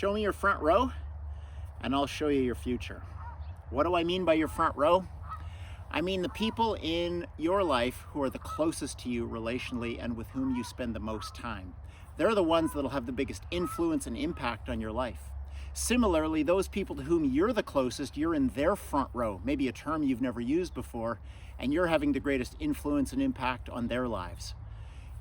Show me your front row and I'll show you your future. What do I mean by your front row? I mean the people in your life who are the closest to you relationally and with whom you spend the most time. They're the ones that'll have the biggest influence and impact on your life. Similarly, those people to whom you're the closest, you're in their front row, maybe a term you've never used before, and you're having the greatest influence and impact on their lives.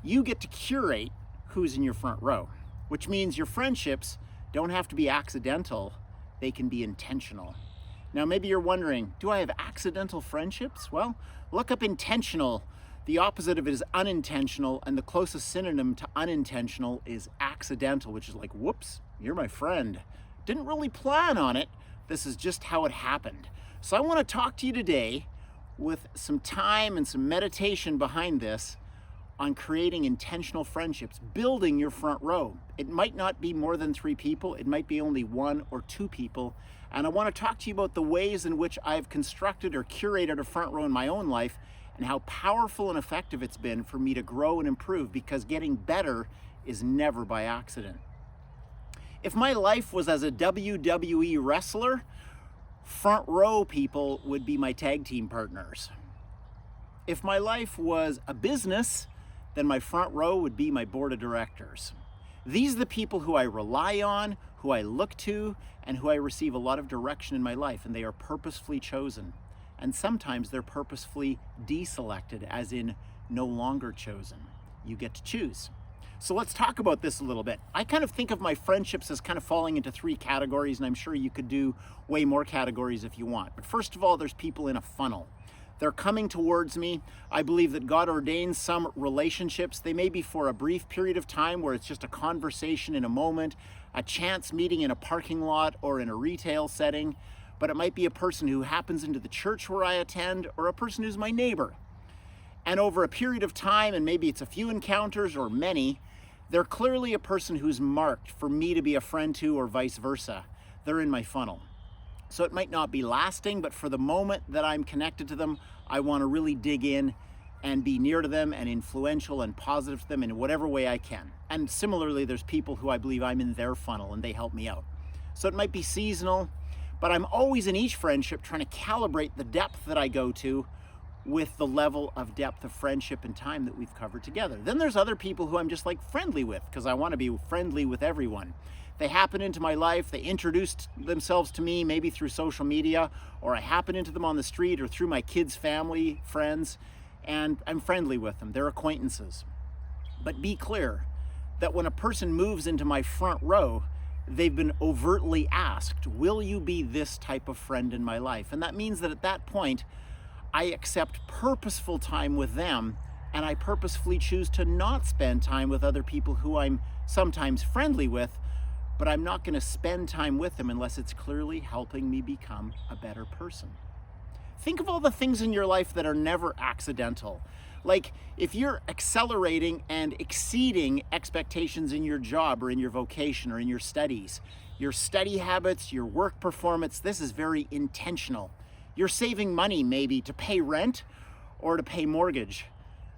You get to curate who's in your front row, which means your friendships don't have to be accidental, they can be intentional. Now maybe you're wondering, do I have accidental friendships? Well, look up intentional. The opposite of it is unintentional, and the closest synonym to unintentional is accidental, which is like, whoops, you're my friend. Didn't really plan on it. This is just how it happened. So I want to talk to you today with some time and some meditation behind this on creating intentional friendships, building your front row. It might not be more than 3 people. It might be only 1 or 2 people. And I want to talk to you about the ways in which I've constructed or curated a front row in my own life and how powerful and effective it's been for me to grow and improve, because getting better is never by accident. If my life was as a WWE wrestler, front row people would be my tag team partners. If my life was a business, then my front row would be my board of directors. These are the people who I rely on, who I look to, and who I receive a lot of direction in my life, and they are purposefully chosen. And sometimes they're purposefully deselected, as in no longer chosen. You get to choose. So let's talk about this a little bit. I kind of think of my friendships as kind of falling into 3 categories, and I'm sure you could do way more categories if you want. But first of all, there's people in a funnel. They're coming towards me. I believe that God ordains some relationships. They may be for a brief period of time where it's just a conversation in a moment, a chance meeting in a parking lot or in a retail setting, but it might be a person who happens into the church where I attend, or a person who's my neighbor. And over a period of time, and maybe it's a few encounters or many, they're clearly a person who's marked for me to be a friend to, or vice versa. They're in my funnel. So it might not be lasting, but for the moment that I'm connected to them, I want to really dig in and be near to them and influential and positive to them in whatever way I can. And similarly, there's people who I believe I'm in their funnel and they help me out. So it might be seasonal, but I'm always in each friendship trying to calibrate the depth that I go to with the level of depth of friendship and time that we've covered together. Then there's other people who I'm just like friendly with, because I want to be friendly with everyone. They happen into my life, they introduced themselves to me maybe through social media, or I happen into them on the street or through my kids' family, friends, and I'm friendly with them. They're acquaintances. But be clear that when a person moves into my front row, they've been overtly asked, will you be this type of friend in my life? And that means that at that point, I accept purposeful time with them, and I purposefully choose to not spend time with other people who I'm sometimes friendly with, but I'm not going to spend time with them unless it's clearly helping me become a better person. Think of all the things in your life that are never accidental. Like if you're accelerating and exceeding expectations in your job or in your vocation or in your studies, your study habits, your work performance, this is very intentional. You're saving money maybe to pay rent or to pay mortgage.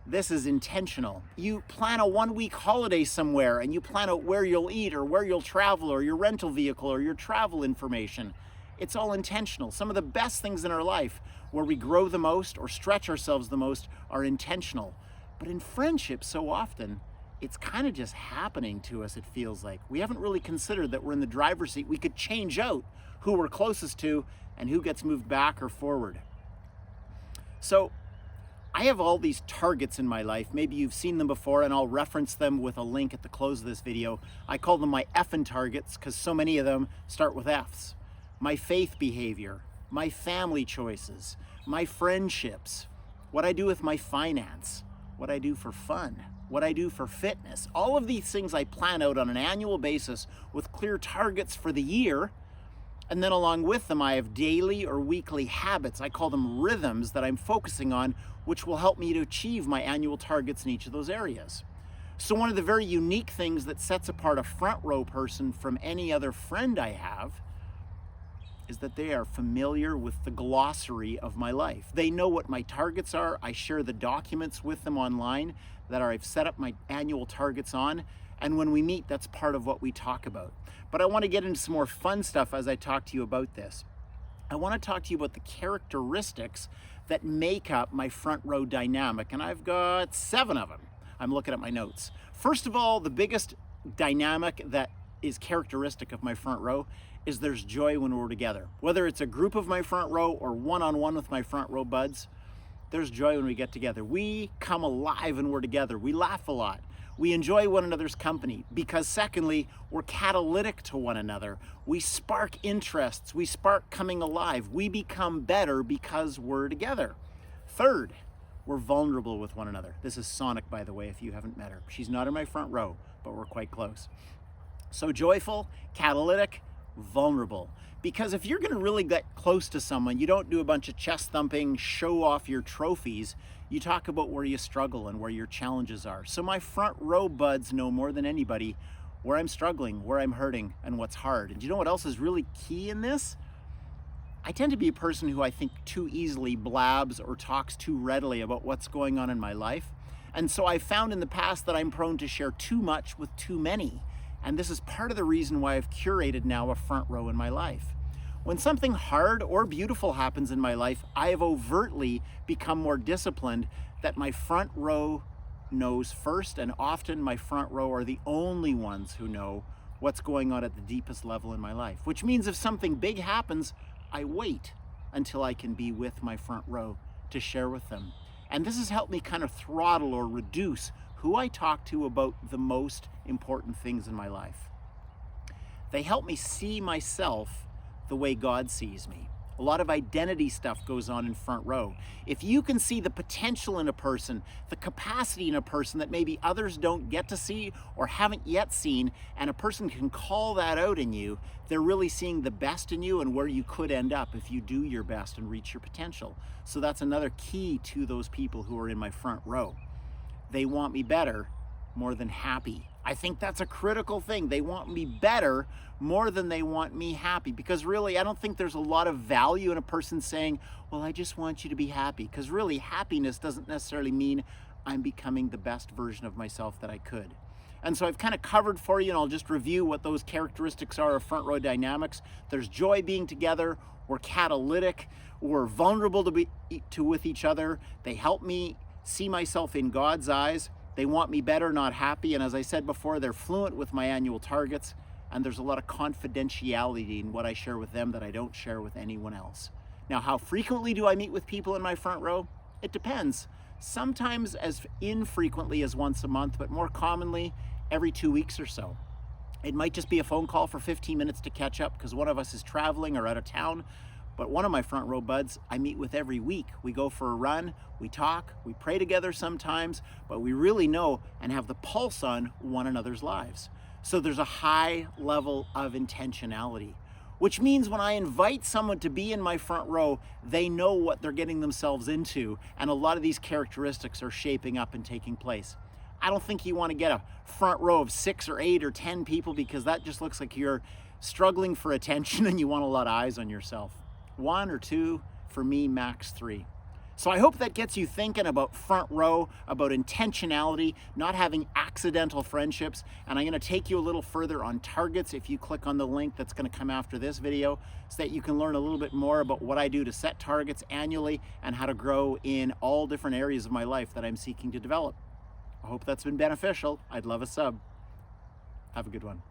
This is intentional. You plan a 1-week holiday somewhere and you plan out where you'll eat or where you'll travel or your rental vehicle or your travel information. It's all intentional. Some of the best things in our life where we grow the most or stretch ourselves the most are intentional. But in friendship, so often, it's kind of just happening to us, it feels like. We haven't really considered that we're in the driver's seat. We could change out who we're closest to and who gets moved back or forward. So I have all these targets in my life. Maybe you've seen them before, and I'll reference them with a link at the close of this video. I call them my effing targets because so many of them start with F's. My faith behavior, my family choices, my friendships, what I do with my finance, what I do for fun, what I do for fitness. All of these things I plan out on an annual basis with clear targets for the year. And then along with them, I have daily or weekly habits. I call them rhythms that I'm focusing on, which will help me to achieve my annual targets in each of those areas. So one of the very unique things that sets apart a front row person from any other friend I have is that they are familiar with the glossary of my life. They know what my targets are. I share the documents with them online that I've set up my annual targets on, And when we meet, that's part of what we talk about. But I want to get into some more fun stuff as I talk to you about this. I want to talk to you about the characteristics that make up my front row dynamic, and I've got 7 of them. I'm looking at my notes. First of all, the biggest dynamic that is characteristic of my front row is there's joy when we're together. Whether it's a group of my front row or one-on-one with my front row buds, there's joy when we get together. We come alive when we're together. We laugh a lot. We enjoy one another's company because, secondly, we're catalytic to one another. We spark interests. We spark coming alive. We become better because we're together. Third, we're vulnerable with one another. This is Sonic, by the way, if you haven't met her. She's not in my front row, but we're quite close. So joyful, catalytic, vulnerable. Because if you're going to really get close to someone, you don't do a bunch of chest thumping, show off your trophies. You talk about where you struggle and where your challenges are. So my front row buds know more than anybody where I'm struggling, where I'm hurting, and what's hard. And do you know what else is really key in this? I tend to be a person who I think too easily blabs or talks too readily about what's going on in my life. And so I've found in the past that I'm prone to share too much with too many. And this is part of the reason why I've curated now a front row in my life. When something hard or beautiful happens in my life, I have overtly become more disciplined that my front row knows first, and often my front row are the only ones who know what's going on at the deepest level in my life. Which means if something big happens, I wait until I can be with my front row to share with them. And this has helped me kind of throttle or reduce who I talk to about the most important things in my life. They help me see myself the way God sees me. A lot of identity stuff goes on in front row. If you can see the potential in a person, the capacity in a person that maybe others don't get to see or haven't yet seen, and a person can call that out in you, they're really seeing the best in you and where you could end up if you do your best and reach your potential. So that's another key to those people who are in my front row. They want me better more than happy. I think that's a critical thing. They want me better more than they want me happy, because really I don't think there's a lot of value in a person saying, well, I just want you to be happy, because really happiness doesn't necessarily mean I'm becoming the best version of myself that I could. And so I've kind of covered for you, and I'll just review what those characteristics are of front row dynamics. There's joy being together. We're catalytic. We're vulnerable to with each other. They help me see myself in God's eyes. They want me better, not happy. And as I said before, they're fluent with my annual targets. And there's a lot of confidentiality in what I share with them that I don't share with anyone else. Now, how frequently do I meet with people in my front row? It depends. Sometimes as infrequently as once a month, but more commonly every 2 weeks or so. It might just be a phone call for 15 minutes to catch up because one of us is traveling or out of town. But one of my front row buds I meet with every week. We go for a run, we talk, we pray together sometimes, but we really know and have the pulse on one another's lives. So there's a high level of intentionality, which means when I invite someone to be in my front row, they know what they're getting themselves into, and a lot of these characteristics are shaping up and taking place. I don't think you want to get a front row of 6 or 8 or 10 people, because that just looks like you're struggling for attention and you want a lot of eyes on yourself. 1 or 2, for me, max 3. So I hope that gets you thinking about front row, about intentionality, not having accidental friendships. And I'm going to take you a little further on targets if you click on the link that's going to come after this video, so that you can learn a little bit more about what I do to set targets annually and how to grow in all different areas of my life that I'm seeking to develop. I hope that's been beneficial. I'd love a sub. Have a good one.